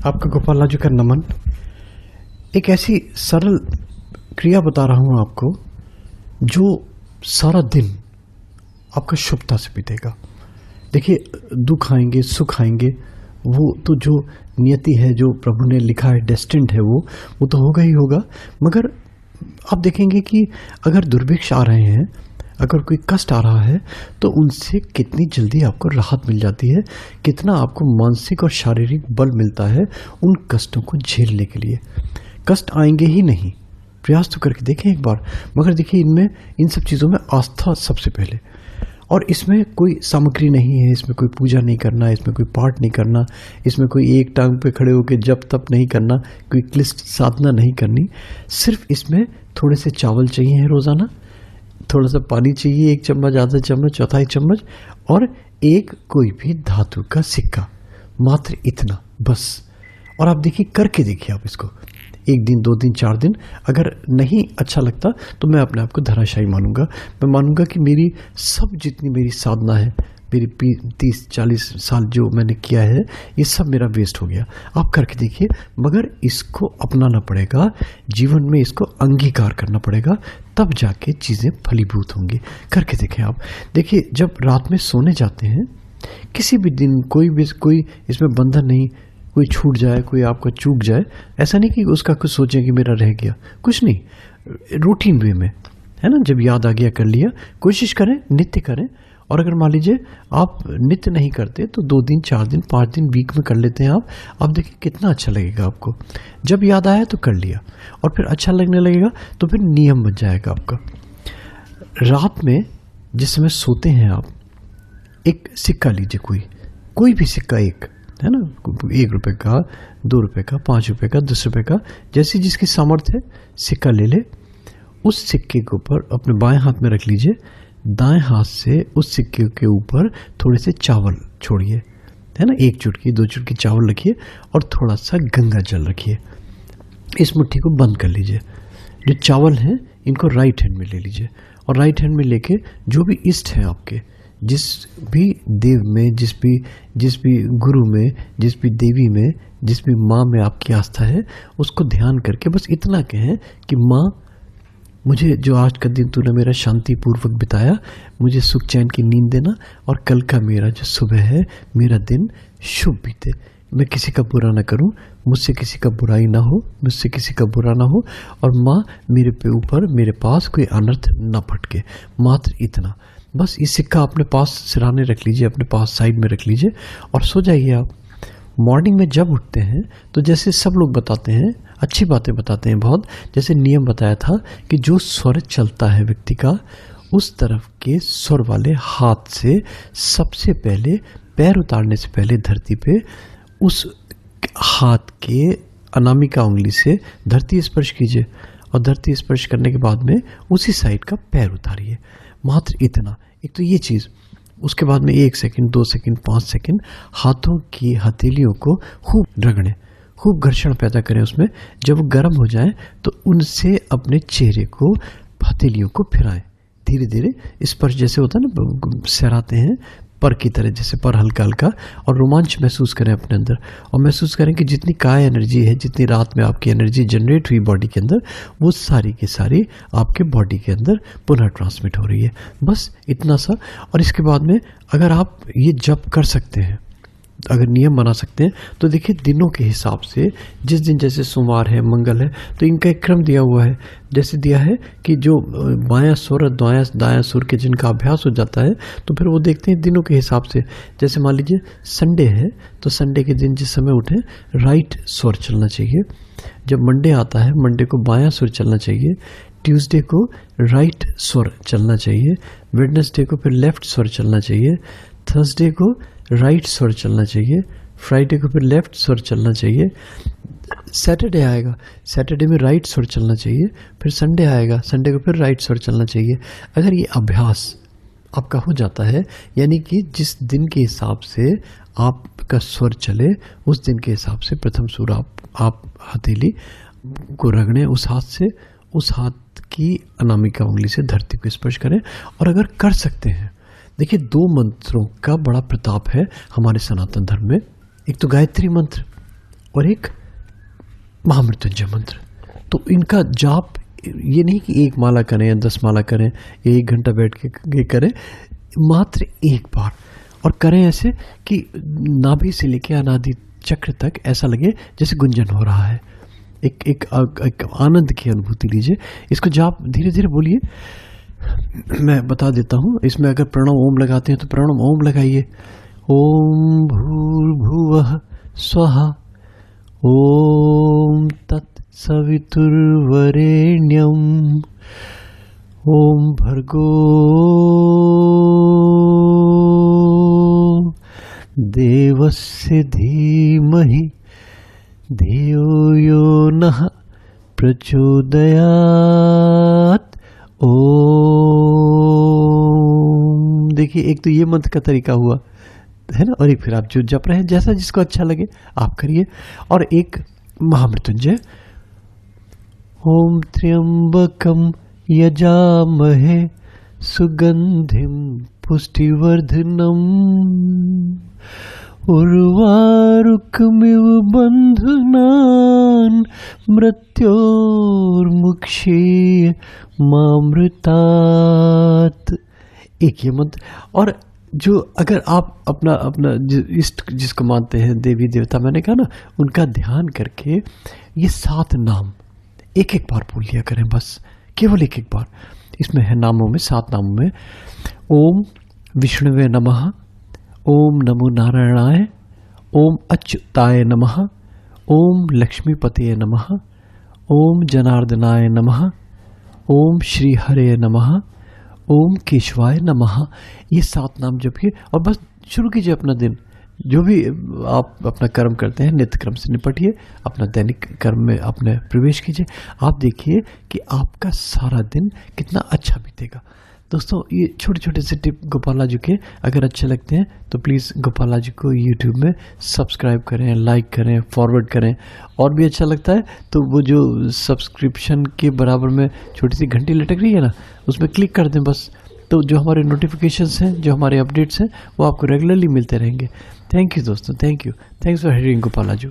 आपका गोपाल राजू का नमन। एक ऐसी सरल क्रिया बता रहा हूँ आपको जो सारा दिन आपका शुभता से बीतेगा। देखिए, दुख आएंगे सुख आएंगे, वो तो जो नियति है, जो प्रभु ने लिखा है, डेस्टिन्ड है, वो तो होगा ही होगा। मगर आप देखेंगे कि अगर दुर्भिक्ष आ रहे हैं, अगर कोई कष्ट आ रहा है, तो उनसे कितनी जल्दी आपको राहत मिल जाती है, कितना आपको मानसिक और शारीरिक बल मिलता है उन कष्टों को झेलने के लिए। कष्ट आएंगे ही नहीं, प्रयास तो करके देखें एक बार। मगर देखिए, इनमें इन सब चीज़ों में आस्था सबसे पहले। और इसमें कोई सामग्री नहीं है, इसमें कोई पूजा नहीं करना, इसमें कोई पाठ नहीं करना, इसमें कोई एक टांग पे खड़े होकर जप तप नहीं करना, कोई क्लिष्ट साधना नहीं करनी। सिर्फ इसमें थोड़े से चावल चाहिए रोज़ाना, थोड़ा सा पानी चाहिए, 1 चम्मच, आधा चम्मच, चौथाई चम्मच, और एक कोई भी धातु का सिक्का, मात्र इतना बस। और आप देखिए, करके देखिए आप इसको 1 दिन 2 दिन 4 दिन। अगर नहीं अच्छा लगता तो मैं अपने आप को धराशायी मानूंगा। मैं मानूंगा कि मेरी सब जितनी मेरी साधना है, मेरी 30-40 साल जो मैंने किया है, ये सब मेरा वेस्ट हो गया। आप करके देखिए, मगर इसको अपनाना पड़ेगा, जीवन में इसको अंगीकार करना पड़ेगा, तब जाके चीज़ें फलीभूत होंगी। करके देखें आप। देखिए, जब रात में सोने जाते हैं, किसी भी दिन कोई इसमें बंधन नहीं, कोई छूट जाए, कोई आपका चूक जाए, ऐसा नहीं कि उसका कुछ सोचें कि मेरा रह गया, कुछ नहीं, रूटीन वे में, है ना। जब याद आ गया कर लिया, कोशिश करें, नित्य करें। और अगर मान लीजिए आप नित्य नहीं करते तो 2 दिन 4 दिन 5 दिन वीक में कर लेते हैं आप देखिए कितना अच्छा लगेगा आपको। जब याद आया तो कर लिया, और फिर अच्छा लगने लगेगा तो फिर नियम बन जाएगा आपका। रात में जिस समय सोते हैं आप, एक सिक्का लीजिए, कोई भी सिक्का, एक है ना, 1 रुपये का, 2 रुपये का, 5 रुपये का, 10 रुपये का, जैसी जिसकी सामर्थ्य है, सिक्का ले ले। उस सिक्के के ऊपर अपने बाएं हाथ में रख लीजिए, दाएं हाथ से उस सिक्के के ऊपर थोड़े से चावल छोड़िए, है ना, 1 चुटकी 2 चुटकी चावल रखिए, और थोड़ा सा गंगा जल रखिए। इस मुट्ठी को बंद कर लीजिए। जो चावल हैं इनको राइट हैंड में ले लीजिए, और राइट हैंड में लेके जो भी इष्ट है आपके, जिस भी देव में, जिस भी गुरु में, जिस भी देवी में, जिस भी माँ में आपकी आस्था है, उसको ध्यान करके बस इतना कहें कि माँ, मुझे जो आज का दिन तूने मेरा शांतिपूर्वक बिताया, मुझे सुख चैन की नींद देना, और कल का मेरा जो सुबह है, मेरा दिन शुभ बीते। मैं किसी का बुरा ना करूं, मुझसे किसी का बुराई ना हो, मुझसे किसी का बुरा ना हो, और माँ मेरे पे ऊपर, मेरे पास कोई अनर्थ ना फटके, मात्र इतना बस। ये सिक्का अपने पास सिराने रख लीजिए, अपने पास साइड में रख लीजिए, और सो जाइए आप। मॉर्निंग में जब उठते हैं तो जैसे सब लोग बताते हैं, अच्छी बातें बताते हैं बहुत, जैसे नियम बताया था कि जो स्वर चलता है व्यक्ति का, उस तरफ के स्वर वाले हाथ से सबसे पहले, पैर उतारने से पहले धरती पे, उस हाथ के अनामिका उंगली से धरती स्पर्श कीजिए, और धरती स्पर्श करने के बाद में उसी साइड का पैर उतारिए, मात्र इतना। एक तो ये चीज़, उसके बाद में 1 सेकंड 2 सेकंड 5 सेकंड हाथों की हथेलियों को खूब रगड़ें, खूब घर्षण पैदा करें उसमें। जब वो गर्म हो जाए तो उनसे अपने चेहरे को, हथेलियों को फिराएं, धीरे धीरे स्पर्श, जैसे होता है ना, सहराते हैं पर की तरह, जैसे पर हल्का हल्का, और रोमांच महसूस करें अपने अंदर, और महसूस करें कि जितनी काय एनर्जी है, जितनी रात में आपकी एनर्जी जनरेट हुई बॉडी के अंदर, वो सारी की सारी आपके बॉडी के अंदर पुनः ट्रांसमिट हो रही है। बस इतना सा। और इसके बाद में अगर आप ये जप कर सकते हैं, अगर नियम बना सकते हैं, तो देखिए दिनों के हिसाब से, जिस दिन जैसे सोमवार है, मंगल है, तो इनका एक क्रम दिया हुआ है। जैसे दिया है कि जो बायां सुर और दायां सुर के जिनका अभ्यास हो जाता है, तो फिर वो देखते हैं दिनों के हिसाब से। जैसे मान लीजिए संडे है, तो संडे के दिन जिस समय उठें, राइट स्वर चलना चाहिए। जब मंडे आता है, मंडे को बायां सुर चलना चाहिए। ट्यूसडे को राइट स्वर चलना चाहिए। वेडनेसडे को फिर लेफ्ट स्वर चलना चाहिए। थर्सडे को राइट स्वर चलना चाहिए। फ्राइडे को फिर लेफ्ट स्वर चलना चाहिए। सैटरडे आएगा, सैटरडे में राइट स्वर चलना चाहिए। फिर संडे आएगा, संडे को फिर राइट स्वर चलना चाहिए। अगर ये अभ्यास आपका हो जाता है, यानी कि जिस दिन के हिसाब से आपका स्वर चले, उस दिन के हिसाब से प्रथम सुर आप हथेली को रगड़ें उस हाथ से, उस हाथ की अनामिका उंगली से धरती को स्पर्श करें। और अगर कर सकते हैं, देखिए 2 मंत्रों का बड़ा प्रताप है हमारे सनातन धर्म में। एक तो गायत्री मंत्र, और एक महामृत्युंजय मंत्र। तो इनका जाप ये नहीं कि 1 माला करें या 10 माला करें, 1 घंटा बैठ के करें, मात्र एक बार। और करें ऐसे कि नाभि से लेके अनादि चक्र तक ऐसा लगे जैसे गुंजन हो रहा है। एक आनंद की अनुभूति लीजिए। इसको जाप धीरे धीरे बोलिए। मैं बता देता हूँ, इसमें अगर प्रणव ओम लगाते हैं तो प्रणव ओम लगाइए। ओम भूर्भुवः स्वः ओम तत्सवितुर्वरेण्यम ओम भर्गो देवस्य धीमहि धियो यो नः प्रचोदयात्। ओम। देखिए, एक तो ये मंत्र का तरीका हुआ है ना, और एक फिर आप जो जप रहे हैं, जैसा जिसको अच्छा लगे आप करिए। और एक महामृत्युंजय, ओम त्र्यंबकम यजामहे सुगंधिम पुष्टिवर्धनम उर्वारुकमिव बंधनान् मृत्योर्मुक्षीय मामृतात्। एक ये मंत्र। और जो अगर आप अपना अपना इष्ट जिसको मानते हैं, देवी देवता, मैंने कहा ना, उनका ध्यान करके ये 7 नाम एक एक बार बोल लिया करें, बस केवल एक एक बार। इसमें है नामों में, 7 नामों में, ओम विष्णुवे नमः, ओम नमो नारायणाय, ओम अच्युताय नमः, ओम लक्ष्मीपतये नमः, ओम जनार्दनाय नमः, ओम श्री हरे नमः, ओम केशवाय नमः। ये 7 नाम जपिए और बस शुरू कीजिए अपना दिन। जो भी आप अपना कर्म करते हैं, नित्य क्रम से निपटिए, अपना दैनिक कर्म में अपने प्रवेश कीजिए। आप देखिए कि आपका सारा दिन कितना अच्छा बीतेगा। दोस्तों, ये छोटे छोटे से टिप गोपालाजी के अगर अच्छे लगते हैं तो प्लीज़ गोपालाजी को यूट्यूब में सब्सक्राइब करें, लाइक करें, फॉरवर्ड करें। और भी अच्छा लगता है तो वो जो सब्सक्रिप्शन के बराबर में छोटी सी घंटी लटक रही है ना, उसमें क्लिक कर दें बस। तो जो हमारे नोटिफिकेशंस हैं, जो हमारे अपडेट्स हैं, वो आपको रेगुलरली मिलते रहेंगे। थैंक यू दोस्तों, thank you. Thanks for hearing गोपालाजी।